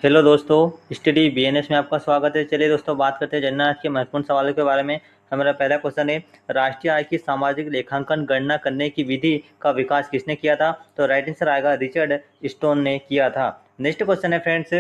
Hello दोस्तों, study BNS में आपका स्वागत है। चलिए दोस्तों, बात करते हैं जनगणना के महत्वपूर्ण सवालों के बारे में। हमारा पहला क्वेश्चन है, राष्ट्रीय आय की सामाजिक लेखांकन गणना करने की विधि का विकास किसने किया था? तो राइट आंसर आएगा रिचर्ड स्टोन ने किया था। नेक्स्ट क्वेश्चन है फ्रेंड्स,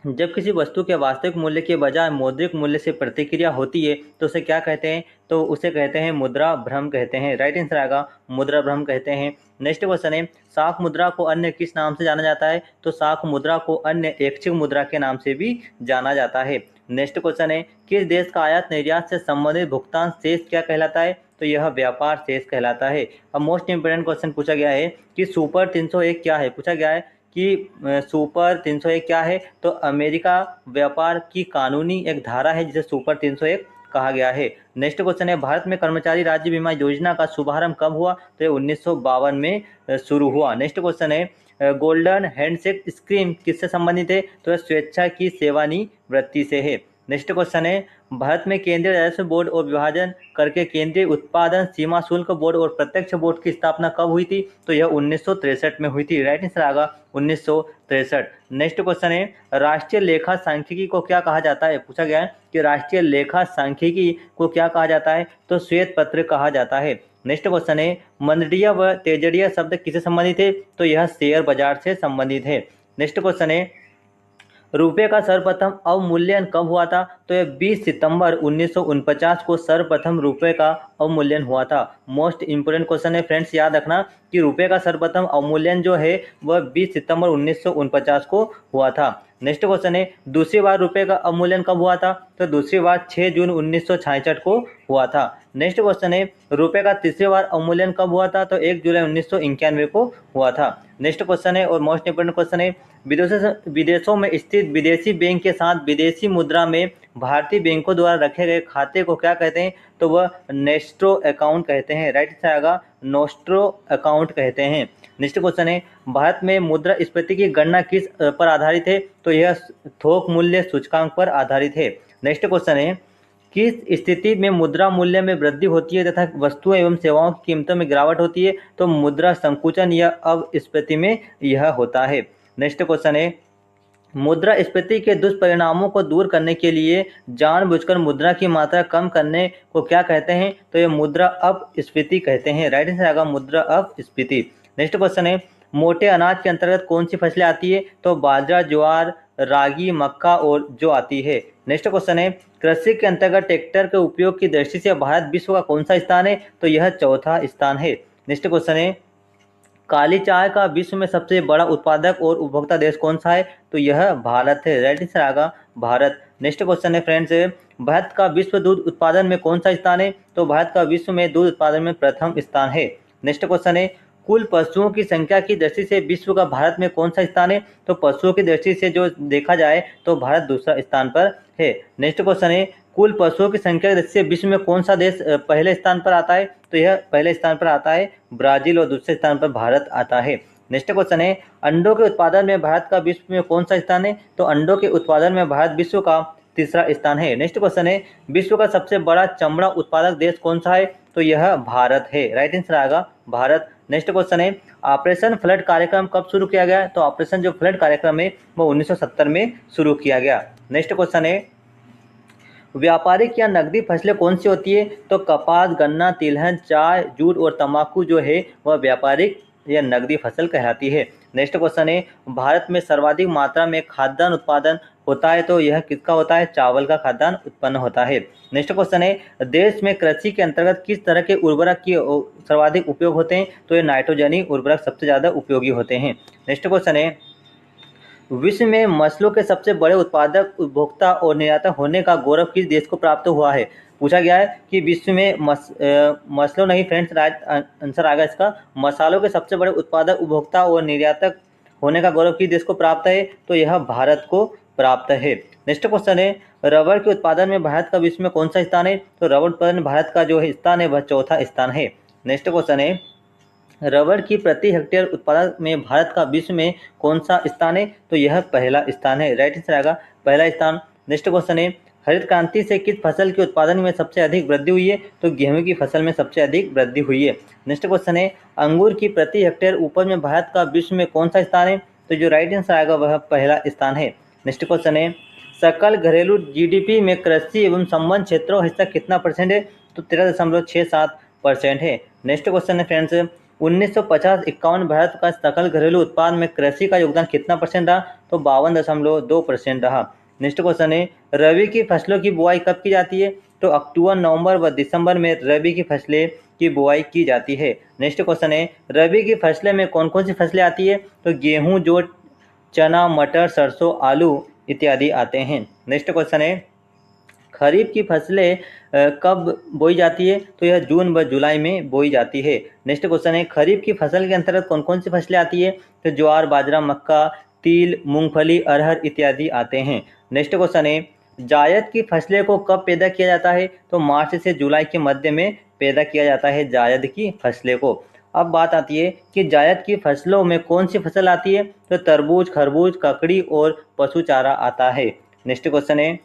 जब किसी वस्तु के वास्तविक मूल्य के बजाय मौद्रिक मूल्य से प्रतिक्रिया होती है तो उसे क्या कहते हैं? तो उसे कहते हैं मुद्रा भ्रम कहते हैं। राइट आंसर आएगा मुद्रा भ्रम कहते हैं। नेक्स्ट क्वेश्चन है, साख मुद्रा को अन्य किस नाम से जाना जाता है? तो साख मुद्रा को अन्य ऐच्छिक मुद्रा के नाम से भी जाना जाता है। नेक्स्ट क्वेश्चन है, किस देश का आयात निर्यात से संबंधित भुगतान शेष क्या कहलाता है? तो यह व्यापार शेष कहलाता है। अब मोस्ट इंपोर्टेंट क्वेश्चन पूछा गया है कि सुपर 301 क्या है? पूछा गया है कि सुपर 301 क्या है? तो अमेरिका व्यापार की कानूनी एक धारा है जिसे सुपर 301 कहा गया है। नेक्स्ट क्वेश्चन है, भारत में कर्मचारी राज्य बीमा योजना का शुभारंभ कब हुआ? तो ये 1952 में शुरू हुआ। नेक्स्ट क्वेश्चन है, गोल्डन हैंडशेक स्कीम किससे संबंधित है? तो स्वेच्छा की सेवानिवृत्ति से है। नेक्स्ट क्वेश्चन है, भारत में केंद्रीय राजस्व बोर्ड और विभाजन करके केंद्रीय उत्पादन सीमा शुल्क बोर्ड और प्रत्यक्ष बोर्ड की स्थापना कब हुई थी? तो यह 1963 में हुई थी। राइट आंसर आएगा 1963। नेक्स्ट क्वेश्चन है, राष्ट्रीय लेखा सांख्यिकी को क्या कहा जाता है? पूछा गया है कि राष्ट्रीय लेखा सांख्यिकी को क्या कहा जाता है? तो श्वेत पत्र कहा जाता है। नेक्स्ट क्वेश्चन है, मंदड़िया व तेजड़िया शब्द किससे संबंधित है? तो यह शेयर बाजार से संबंधित है। नेक्स्ट क्वेश्चन है, रुपये का सर्वप्रथम अवमूल्यन कब हुआ था? तो यह 20 सितंबर 1949 को सर्वप्रथम रुपये का अवमूल्यन हुआ था। मोस्ट इंपोर्टेंट क्वेश्चन है फ्रेंड्स, याद रखना कि रुपये का सर्वप्रथम अवमूल्यन जो है वह 20 सितंबर 1949 को हुआ था। नेक्स्ट क्वेश्चन है, दूसरी बार रुपये का अवमूल्यन कब हुआ था? तो दूसरी बार 6 जून 1966 को हुआ था। नेक्स्ट क्वेश्चन है, रुपये का तीसरी बार अवमूल्यन कब हुआ था? तो 1 जुलाई 1991 को हुआ था। नेक्स्ट क्वेश्चन है और मोस्ट इंपोर्टेंट क्वेश्चन है, विदेशों में स्थित विदेशी बैंक के साथ विदेशी मुद्रा में भारतीय बैंकों द्वारा रखे गए खाते को क्या कहते हैं? तो वह नेस्ट्रो अकाउंट कहते हैं। राइट आंसर आएगा नोस्ट्रो अकाउंट कहते हैं। नेक्स्ट क्वेश्चन है, भारत में मुद्रास्फीति की गणना किस पर आधारित है? तो यह थोक मूल्य सूचकांक पर आधारित है। नेक्स्ट क्वेश्चन है, किस स्थिति में मुद्रा मूल्य में वृद्धि होती है तथा वस्तुओं एवं सेवाओं की कीमतों में गिरावट होती है? तो मुद्रा संकुचन या अपस्फीति में यह होता है। नेक्स्ट क्वेश्चन है, मुद्रास्फीति के दुष्परिणामों को दूर करने के लिए जानबूझकर मुद्रा की मात्रा कम करने को क्या कहते हैं? तो यह मुद्रा अपस्फीति कहते हैं। राइट आंसर आएगा मुद्रा अपस्फीति। नेक्स्ट क्वेश्चन है, मोटे अनाज के अंतर्गत कौन सी फसलें आती है? तो बाजरा, ज्वार, रागी, मक्का और जो आती है। नेक्स्ट क्वेश्चन है, कृषि के अंतर्गत ट्रैक्टर के उपयोग की दृष्टि से भारत विश्व का कौन सा स्थान है? तो यह चौथा स्थान है। नेक्स्ट क्वेश्चन है, काली चाय का विश्व में सबसे बड़ा उत्पादक और उपभोक्ता देश कौन सा है? तो यह भारत है। राइट आंसर आएगा भारत। नेक्स्ट क्वेश्चन है फ्रेंड्स, भारत का विश्व दूध उत्पादन में कौन सा स्थान है? तो भारत का विश्व में दूध उत्पादन में प्रथम स्थान है। नेक्स्ट क्वेश्चन है, कुल पशुओं की संख्या की दृष्टि से विश्व का भारत में कौन सा स्थान है? तो पशुओं की दृष्टि से जो देखा जाए तो भारत दूसरा स्थान पर है। नेक्स्ट क्वेश्चन है, कुल पशुओं की संख्या की दृष्टि से विश्व में कौन सा देश पहले स्थान पर आता है? तो यह पहले स्थान पर आता है ब्राजील और दूसरे स्थान पर भारत आता है। नेक्स्ट क्वेश्चन है, अंडों के उत्पादन में भारत का विश्व में कौन सा स्थान है? तो अंडों के उत्पादन में भारत विश्व का तीसरा स्थान है। नेक्स्ट क्वेश्चन है, विश्व का सबसे बड़ा चमड़ा उत्पादक देश कौन सा है? तो यह भारत है। राइट आंसर आएगा भारत। नेक्स्ट क्वेश्चन है, ऑपरेशन फ्लड कार्यक्रम कब शुरू किया गया? तो ऑपरेशन जो फ्लड कार्यक्रम है वो 1970 में शुरू किया गया। नेक्स्ट क्वेश्चन है, व्यापारिक या नकदी फसलें कौन सी होती है? तो कपास, गन्ना, तिलहन, चाय, जूट और तंबाकू जो है वह व्यापारिक या नकदी फसल कहलाती है। नेक्स्ट क्वेश्चन है, भारत में सर्वाधिक मात्रा में खाद्यान्न उत्पादन होता है तो यह किसका होता है? चावल का खाद्यान्न उत्पन्न होता है। नेक्स्ट क्वेश्चन है, देश में कृषि के अंतर्गत किस तरह के उर्वरक की सर्वाधिक उपयोग होते हैं? तो ये नाइट्रोजनी उर्वरक सबसे ज़्यादा उपयोगी होते हैं। नेक्स्ट क्वेश्चन है, विश्व में मछलियों के सबसे बड़े उत्पादक, उपभोक्ता और निर्यातक होने का गौरव किस देश को प्राप्त हुआ है? पूछा गया है कि विश्व में मछलियों नहीं फ्रेंड्स, राइट आंसर आएगा इसका मसालों के सबसे बड़े उत्पादक, उपभोक्ता और निर्यातक होने का गौरव किस देश को प्राप्त है? तो यह भारत को प्राप्त है। नेक्स्ट क्वेश्चन है, रबर के उत्पादन में भारत का विश्व में कौन सा स्थान है? तो रबर उत्पादन में भारत का जो है स्थान है वह चौथा स्थान है। नेक्स्ट क्वेश्चन है, रबर की प्रति हेक्टेयर उत्पादन में भारत का विश्व में कौन सा स्थान है? तो यह पहला स्थान है। राइट आंसर आएगा पहला स्थान। नेक्स्ट क्वेश्चन है, हरित क्रांति से किस फसल के उत्पादन में सबसे अधिक वृद्धि हुई है? तो गेहूं की फसल में सबसे अधिक वृद्धि हुई है। नेक्स्ट क्वेश्चन है, अंगूर की प्रति हेक्टेयर उपज में भारत का विश्व में कौन सा स्थान है? तो जो राइट आंसर आएगा वह पहला स्थान है। नेक्स्ट क्वेश्चन है सकल घरेलू जीडीपी में कृषि एवं संबंध क्षेत्रों का हिस्सा कितना परसेंट है? तो 13.67% है। नेक्स्ट क्वेश्चन है फ्रेंड्स 1950-51 भारत का सकल घरेलू उत्पाद में कृषि का योगदान कितना परसेंट रहा? तो 52.2% रहा। नेक्स्ट क्वेश्चन है रबी की फसलों की बुआई कब की जाती है? तो अक्टूबर, नवंबर व दिसंबर में रबी की फसलें की बुआई की जाती है। नेक्स्ट क्वेश्चन है रबी की फसलें में कौन कौन सी फसलें आती है? तो गेहूं, जौ, चना, मटर, सरसों, आलू इत्यादि आते हैं। नेक्स्ट क्वेश्चन है खरीफ की फसलें कब बोई जाती है? तो यह जून व जुलाई में बोई जाती है। नेक्स्ट क्वेश्चन है खरीफ की फसल के अंतर्गत कौन कौन सी फसलें आती है? तो ज्वार, बाजरा, मक्का, तिल, मूंगफली, अरहर इत्यादि आते हैं। नेक्स्ट क्वेश्चन है जायद की फसलें को कब पैदा किया जाता है? तो मार्च से जुलाई के मध्य में पैदा किया जाता है जायद की फसलें को। अब बात आती है कि जायद की फसलों में कौन सी फसल आती है? तो तरबूज, खरबूज, ककड़ी और पशु चारा आता है। नेक्स्ट क्वेश्चन है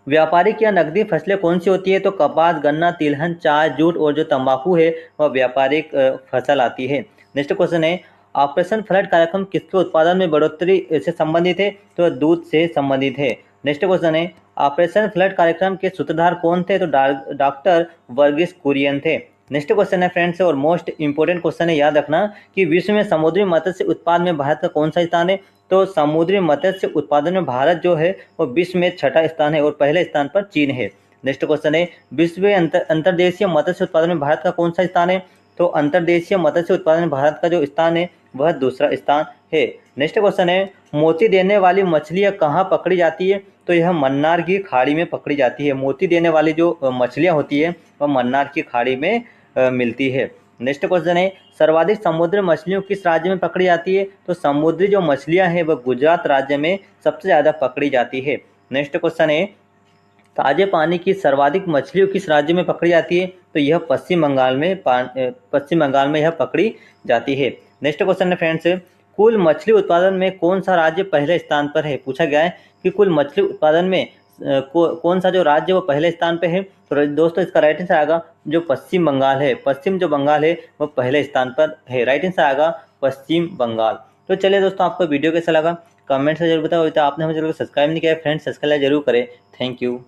व्यापारिक या नकदी फसलें कौन सी होती है? तो कपास, गन्ना, तिलहन, चाय, जूट और जो तंबाकू है वह व्यापारिक फसल आती है। नेक्स्ट क्वेश्चन है ऑपरेशन फ्लड कार्यक्रम किसके उत्पादन में बढ़ोतरी से संबंधित है? तो दूध से संबंधित है। नेक्स्ट क्वेश्चन है ऑपरेशन फ्लड कार्यक्रम के सूत्रधार कौन थे? तो डॉक्टर वर्गीस कुरियन थे। नेक्स्ट क्वेश्चन है फ्रेंड्स और मोस्ट इंपोर्टेंट क्वेश्चन है, याद रखना कि विश्व में समुद्री मत्स्य उत्पादन में भारत का कौन सा स्थान है? तो समुद्री मत्स्य उत्पादन में भारत जो है वो विश्व में छठा स्थान है और पहले स्थान पर चीन है। नेक्स्ट क्वेश्चन है विश्व में अंतर्देशीय मत्स्य उत्पादन में भारत का कौन सा स्थान है? तो अंतर्देशीय मत्स्य उत्पादन में भारत का जो स्थान है वह दूसरा स्थान है। नेक्स्ट क्वेश्चन है मोती देने वाली मछलियाँ कहाँ पकड़ी जाती है? तो यह मन्नार की खाड़ी में पकड़ी जाती है। मोती देने वाली जो मछलियाँ होती है वह मन्नार की खाड़ी में मिलती है। नेक्स्ट क्वेश्चन है सर्वाधिक समुद्री मछलियों किस राज्य में पकड़ी जाती है? तो समुद्री जो मछलियां हैं वह गुजरात राज्य में सबसे ज़्यादा पकड़ी जाती है। नेक्स्ट क्वेश्चन है ताजे पानी की सर्वाधिक मछलियों किस राज्य में पकड़ी जाती है? तो यह पश्चिम बंगाल में यह पकड़ी जाती है। नेक्स्ट क्वेश्चन है फ्रेंड्स कुल मछली उत्पादन में कौन सा राज्य पहले स्थान पर है? पूछा गया है कि कुल मछली उत्पादन में कौन सा जो राज्य वो पहले स्थान पे है? तो दोस्तों इसका राइट आंसर आएगा जो पश्चिम बंगाल है। पश्चिम जो बंगाल है वो पहले स्थान पर है। राइट आंसर आएगा पश्चिम बंगाल। तो चलिए दोस्तों आपको वीडियो कैसा लगा कमेंट से जरूर बताओ। आपने हमें जरूर सब्सक्राइब नहीं किया फ्रेंड्स, सब्सक्राइब जरूर करें। Thank you.